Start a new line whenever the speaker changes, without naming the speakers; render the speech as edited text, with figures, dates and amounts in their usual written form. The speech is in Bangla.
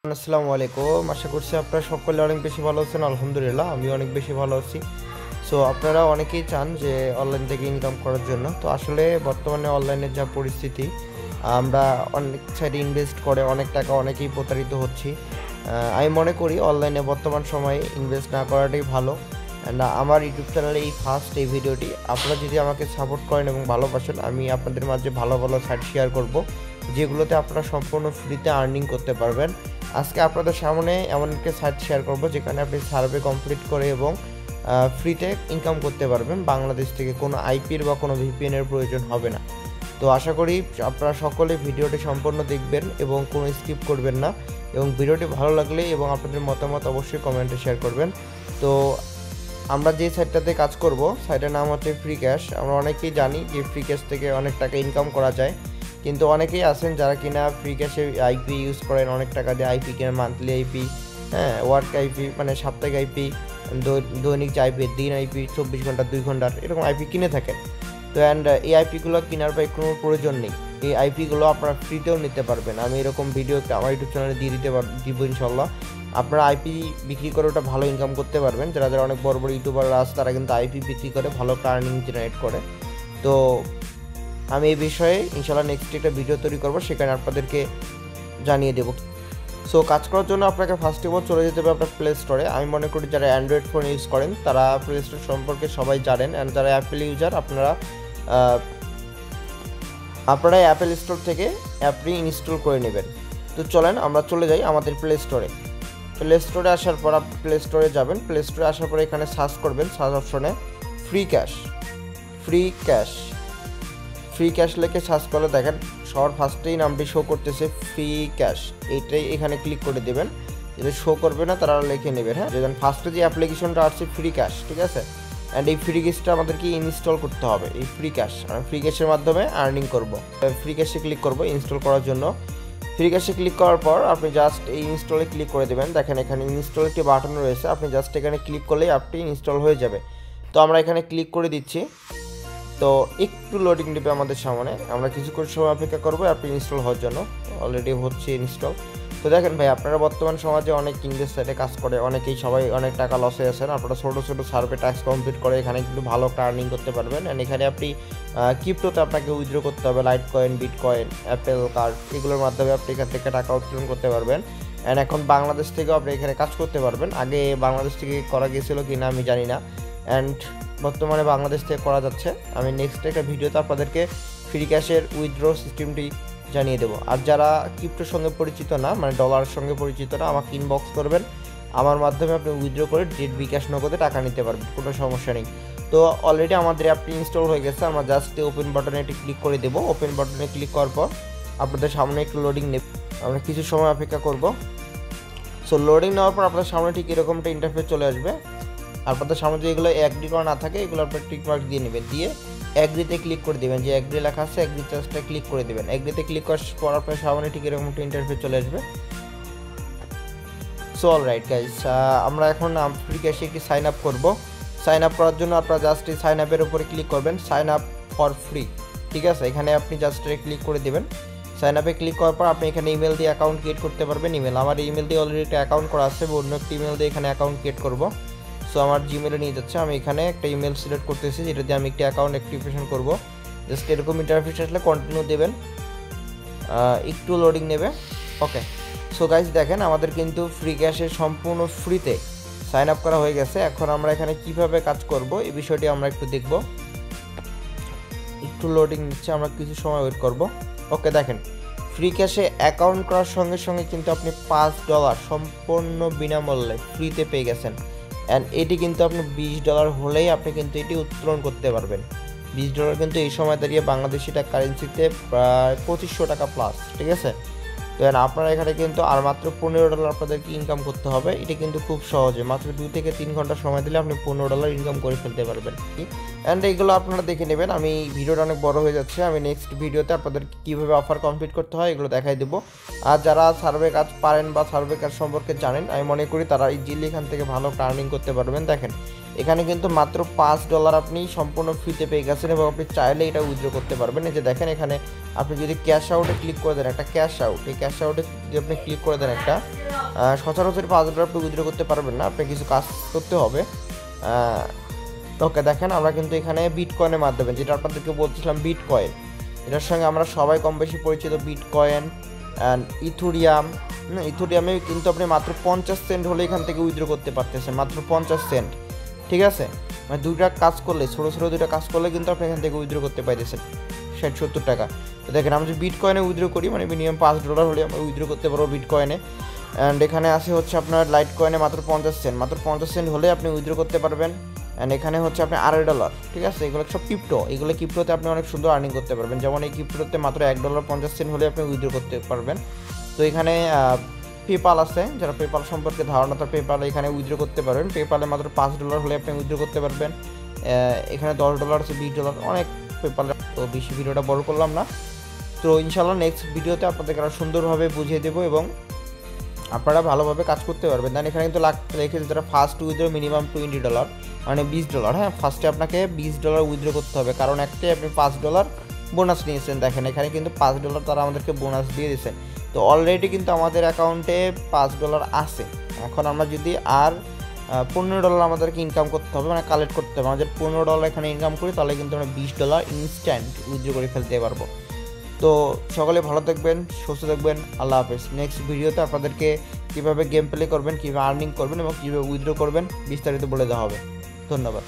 আসসালামু আলাইকুম। আশা করছি আপনারা সকলে অনেক বেশি ভালো আছেন। আলহামদুলিল্লাহ আমি অনেক বেশি ভালো আছি। সো আপনারা অনেকেই চান যে অনলাইন থেকে ইনকাম করার জন্য। তো আসলে বর্তমানে অনলাইনের যা পরিস্থিতি, আমরা অনেক সাইডে ইনভেস্ট করে অনেক টাকা অনেকেই প্রতারিত হচ্ছি। আমি মনে করি অনলাইনে বর্তমান সময়ে ইনভেস্ট না করাটাই ভালো। না, আমার ইউটিউব চ্যানেলে এই ভিডিওটি আপনারা যদি আমাকে সাপোর্ট করেন এবং ভালোবাসেন, আমি আপনাদের মাঝে ভালো ভালো সাইট শেয়ার করব, যেগুলোতে আপনারা সম্পূর্ণ ফ্রিতে আর্নিং করতে পারবেন। আজকে আপনাদের সামনে এমন একটা সাইট শেয়ার করব যেখানে আপনি সার্ভে কমপ্লিট করে এবং ফ্রিতে ইনকাম করতে পারবেন বাংলাদেশ থেকে। কোনো আইপির বা কোনো ভিপিএনের প্রয়োজন হবে না। তো আশা করি আপনারা সকলে ভিডিওটি সম্পূর্ণ দেখবেন এবং কোনো স্কিপ করবেন না, এবং ভিডিওটি ভালো লাগলে এবং আপনাদের মতামত অবশ্যই কমেন্টে শেয়ার করবেন। তো আমরা যে সাইটটাতে কাজ করব, সাইটের নাম হচ্ছে ফ্রি ক্যাশ। আমরা অনেকেই জানি যে ফ্রি ক্যাশ থেকে অনেক টাকা ইনকাম করা যায়, কিন্তু অনেকেই আছেন যারা কিনা ফ্রি ক্যাশে আইপি ইউজ করেন, অনেক টাকা দিয়ে আইপি কেনেন, মান্থলি আইপি, ওয়ার্ক আইপি মানে সাপ্তাহিক আইপি, দৈনিক যে আইপি, দিন আইপি, 24 ঘন্টা 2 ঘন্টার এরকম আইপি কিনে থাকেন। তো এই আইপিগুলো কেনার বা কোনো প্রয়োজন নেই। এই আইপিগুলো আপনারা ফ্রিতেও নিতে পারবেন। আমি এরকম ভিডিও আমার ইউটিউব চ্যানেলে দিয়ে দিব ইনশাল্লাহ। আপনারা আইপি বিক্রি করে ওটা ভালো ইনকাম করতে পারবেন। যারা যারা অনেক বড় বড় ইউটিউবাররা আছে তারা কিন্তু আইপি বিক্রি করে ভালো আর্নিং জেনারেট করে। তো আমি এই বিষয়ে ইনশাল্লাহ নেক্সট একটা ভিডিও তৈরি করবো, সেখানে আপনাদেরকে জানিয়ে দেবো। সো কাজ করার জন্য আপনাকে ফার্স্ট অফ অল চলে যেতে হবে আপনার প্লে স্টোরে। আমি মনে করি যারা অ্যান্ড্রয়েড ফোন ইউজ করেন তারা প্লে স্টোর সম্পর্কে সবাই জানেন, অ্যান্ড যারা অ্যাপেল ইউজার আপনারা অ্যাপেল স্টোর থেকে অ্যাপটি ইনস্টল করে নেবেন। তো চলেন আমরা চলে যাই আমাদের প্লে স্টোরে। প্লে স্টোরে আসার পর আপনি প্লে স্টোরে যাবেন। প্লে স্টোরে আসার পরে এখানে সার্চ করবেন, সার্চ অপশনে ফ্রি ক্যাশ লিখে সার্চ করলে দেখেন সবার ফার্স্টেই নামটি শো করতেছে ফ্রি ক্যাশ। এইটাই এখানে ক্লিক করে দেবেন। যেটা শো করবে না তারা লিখে নেবেন। যেমন ফার্স্টে যে অ্যাপ্লিকেশনটা আসছে ফ্রি ক্যাশ, ঠিক আছে। অ্যান্ড এই ফ্রি ক্যাশটা আমাদেরকে ইনস্টল করতে হবে। এই ফ্রি ক্যাশের মাধ্যমে আর্নিং করব। ফ্রি ক্যাশে ক্লিক করব ইনস্টল করার জন্য। ফ্রি ক্যাশে ক্লিক করার পর আপনি জাস্ট এই ইনস্টলে ক্লিক করে দেবেন। দেখেন এখানে ইনস্টল একটি বাটন রয়েছে, আপনি জাস্ট এখানে ক্লিক করলেই অ্যাপটি ইনস্টল হয়ে যাবে। তো আমরা এখানে ক্লিক করে দিচ্ছি। তো একটু লোডিং নেবে আমাদের সামনে, আমরা কিছুক্ষণ সময় অপেক্ষা করবো অ্যাপটি ইনস্টল হওয়ার জন্য। অলরেডি হচ্ছে ইনস্টল। তো দেখেন ভাই, আপনারা বর্তমান সমাজে অনেক ইনভেস্ট সাইটে কাজ করে সবাই অনেক টাকা লসে আছেন। আপনারা ছোটো ছোটো সার্ভে টাস্ক কমপ্লিট করে এখানে কিন্তু ভালো একটা আর্নিং করতে পারবেন। অ্যান্ড এখানে আপনি ক্রিপ্টোতে আপনাকে উইথড্র করতে হবে, light coin, bitcoin, Apple card, এগুলোর মাধ্যমে আপনি এখান থেকে টাকা উত্তোলন করতে পারবেন। অ্যান্ড এখন বাংলাদেশ থেকেও আপনি এখানে কাজ করতে পারবেন। আগে বাংলাদেশ থেকে করা গিয়েছিল কি না আমি জানি না, অ্যান্ড বর্তমানে বাংলাদেশ থেকে করা যাচ্ছে। আমি নেক্সট একটা ভিডিওতে আপনাদেরকে ফ্রি ক্যাশের উইথড্র সিস্টেমটি জানিয়ে দেবো। আর যারা ক্রিপ্টোর সঙ্গে পরিচিত না, মানে ডলারের সঙ্গে পরিচিত না, আমাকে ইনবক্স করবেন, আমার মাধ্যমে আপনি উইথড্র করে ডিরেক্ট বিকাশ নগদে টাকা নিতে পারবেন, কোনো সমস্যা নেই। তো অলরেডি আমাদের অ্যাপটি ইনস্টল হয়ে গেছে। আমরা জাস্ট ওপেন বাটনে এটি ক্লিক করে দেবো। ওপেন বাটনে ক্লিক করার পর আপনাদের সামনে একটু লোডিং নেবে, আমরা কিছু সময় অপেক্ষা করব। সো লোডিং নেওয়ার পর আপনাদের সামনে ঠিক এরকমটা ইন্টারফেস চলে আসবে। আপনাদের সামনে যে এগুলো অ্যাগ্রি করা না থাকে এগুলো আপনার টিক মার্ক দিয়ে নেবেন, দিয়ে অ্যাগ্রিতে ক্লিক করে দেবেন। যে অ্যাগ্রি লেখা আছে অ্যাগ্রি চার্জটা ক্লিক করে দেবেন। অ্যাগ্রিতে ক্লিক করার পর আপনার সামনে ঠিক এরকম একটা ইন্টারফেস চলে আসবে। সো অলরাইট গাইস, আমরা এখন ফ্রি ক্যাশে একটি সাইন আপ করবো। সাইন আপ করার জন্য আপনারা জাস্ট এই সাইন আপের উপরে ক্লিক করবেন, সাইন আপ ফর ফ্রি, ঠিক আছে। এখানে আপনি জাস্ট ক্লিক করে দেবেন। সাইন আপে ক্লিক করার পর আপনি এখানে ইমেল দিয়ে অ্যাকাউন্ট ক্রিয়েট করতে পারবেন। আমার ইমেল দিয়ে অলরেডি একটা অ্যাকাউন্ট করা আছে, অন্য একটা ইমেল দিয়ে এখানে অ্যাকাউন্ট ক্রিয়েট করবো। সো আমার জিমেলে নিয়ে যাচ্ছে, আমি এখানে একটা ইমেল সিলেক্ট করতেছি যেটা দিয়ে আমি একটা অ্যাকাউন্ট অ্যাক্টিভেশন করব। জাস্ট এরকম ইন্টারফেস আসলে কন্টিনিউ দেবেন, একটু লোডিং নেবে। ওকে, সো গাইজ দেখেন আমাদের কিন্তু ফ্রি ক্যাশে সম্পূর্ণ ফ্রিতে সাইন আপ করা হয়ে গেছে। এখন আমরা এখানে কিভাবে কাজ করব এই বিষয়টি আমরা একটু দেখব। একটু লোডিং নিচ্ছে, আমরা কিছু সময় ওয়েট করব। ওকে, দেখেন ফ্রি ক্যাশে অ্যাকাউন্ট করার সঙ্গে সঙ্গে কিন্তু আপনি $5 সম্পূর্ণ বিনামূল্যে ফ্রিতে পেয়ে গেছেন। অ্যান্ড এটি কিন্তু আপনি $20 হলেই আপনি কিন্তু এটি উত্তোলন করতে পারবেন। $20 কিন্তু এই সময় দাঁড়িয়ে বাংলাদেশি কারেন্সিতে প্রায় 2500 টাকা প্লাস, ঠিক আছে। তো আপনারা এখানে কিন্তু আর মাত্র $15 আপনাদেরকে ইনকাম করতে হবে। এটা কিন্তু খুব সহজে, মাত্র 2 থেকে 3 ঘন্টা সময় দিলে আপনি $15 ইনকাম করে ফেলতে পারবেন। অ্যান্ড এইগুলো আপনারা দেখে নেবেন। আমি ভিডিওটা অনেক বড় হয়ে যাচ্ছে, আমি নেক্সট ভিডিওতে আপনাদের কীভাবে অফার কমপ্লিট করতে হয় এগুলো দেখাই দেবো। আর যারা সার্ভে কাজ পারেন বা সার্ভে কাজ সম্পর্কে জানেন, আমি মনে করি তারা ইজিলি এখান থেকে ভালো আর্নিং করতে পারবেন। দেখেন এখানে কিন্তু মাত্র $5 আপনি সম্পূর্ণ ফ্রিতে পেয়ে গেছেন, এবং আপনি চাইলে এটা উইথড্র করতে পারবেন। এই যে দেখেন এখানে আপনি যদি ক্যাশ আউটে ক্লিক করে দেন, একটা ক্যাশ আউট, এই ক্যাশ আউটে যদি আপনি ক্লিক করে দেন একটা, সচরাচর $5 আপনি উইথড্র করতে পারবেন না, আপনি কিছু কাজ করতে হবে। ওকে, দেখেন আমরা কিন্তু এখানে বিটকয়েনের মাধ্যমে, যেটা আপনাদেরকে বলছিলাম বিটকয়েন, এটার সঙ্গে আমরা সবাই কম বেশি পরিচিত, বিটকয়েন অ্যান্ড ইথুরিয়াম। ইথুরিয়ামে কিন্তু আপনি মাত্র 50 সেন্ট হলে এখান থেকে উইথড্র করতে পারতেছেন, মাত্র 50 সেন্ট, ঠিক আছে? মানে দুইটা কাজ করলে, ছোটো ছোটো দুইটা কাজ করলে কিন্তু আপনি এখান থেকে উইথড্র করতে পাইতেছেন 60-70 টাকা। তো দেখেন আমরা যদি বিটকয়েনে উইথড্র করি, মানে মিনিমাম $5 হলে আমরা উইথড্র করতে পারবো বিটকয়েনে। অ্যান্ড এখানে আছে হচ্ছে আপনার লাইট কয়েনে মাত্র 50 সেন্ট, মাত্র 50 সেন্ট হলে আপনি উইথড্র করতে পারবেন। অ্যান্ড এখানে হচ্ছে আপনি $2.5, ঠিক আছে? এগুলো সব ক্রিপ্টো, এগুলো ক্রিপ্টোতে আপনি অনেক সুন্দর আর্নিং করতে পারবেন। যেমন এই ক্রিপ্টোতে মাত্র $1.50 হলে আপনি উইথড্র করতে পারবেন। তো এখানে পেপাল আছে, যারা পেপাল সম্পর্কে ধারণা, তার পেপালে এখানে উইথড্র করতে পারবেন। পেপালে মাত্র $5 হলে আপনি উইথড্র করতে পারবেন। এখানে $10 আছে, $20, অনেক পেপালে। তো বেশি ভিডিওটা বড় করলাম না। তো ইনশাআল্লাহ নেক্সট ভিডিওতে আপনাদেরকে আরও সুন্দরভাবে বুঝিয়ে দেবো এবং আপনারা ভালোভাবে কাজ করতে পারবেন। দেন এখানে কিন্তু রেখেছে যারা ফার্স্ট উইথড্র মিনিমাম $20, মানে $20। হ্যাঁ, ফার্স্টে আপনাকে $20 উইথড্র করতে হবে, কারণ একটাই আপনি $5 বোনাস নিয়েছেন। দেখেন এখানে কিন্তু $5 তারা আমাদেরকে বোনাস দিয়ে দিয়েছে। তো অলরেডি কিন্তু আমাদের অ্যাকাউন্টে $5 আছে। এখন আমরা যদি আর $15 আমাদেরকে ইনকাম করতে হবে, মানে কালেক্ট করতে হবে। আমাদের $15 এখানে ইনকাম করি, তাহলে কিন্তু আমরা $20 ইনস্ট্যান্ট উইথড্র করে ফেলতে পারবো। তো সকলে ভালো থাকবেন, সুস্থ থাকবেন, আল্লাহ হাফেজ। নেক্সট ভিডিওতে আপনাদেরকে কীভাবে গেম প্লে করবেন, কীভাবে আর্নিং করবেন এবং কীভাবে উইথড্র করবেন বিস্তারিত বলে দেওয়া হবে। ধন্যবাদ।